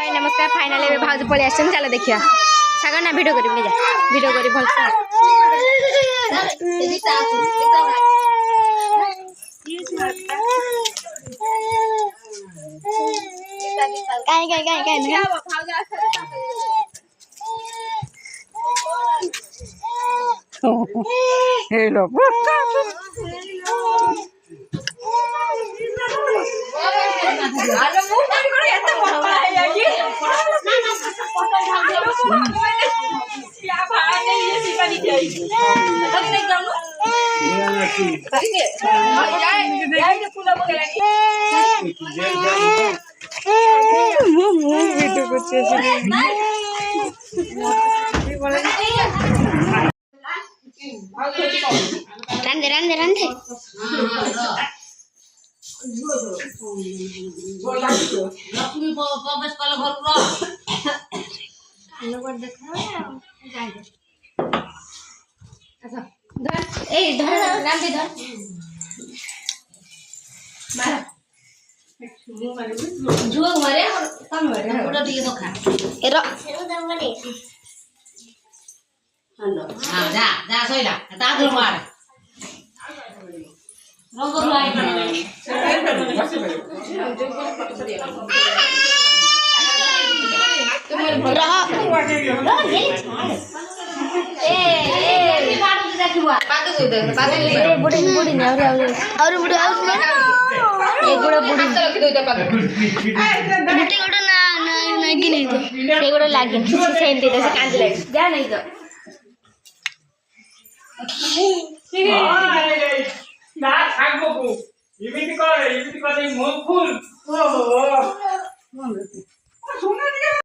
नमस्कार फाइनल भाज पलि आस चल देखिए सागर ना भिडियो करी जा भिडियो करी भल हेलो रंदे रंदे रंदे लक्ष्मी प्रवेश कल घर झुआ मारे कम मारे गोटा टिके तो खा एरो हेलो हां जा जा सोइला ता दूर मार रंग लाई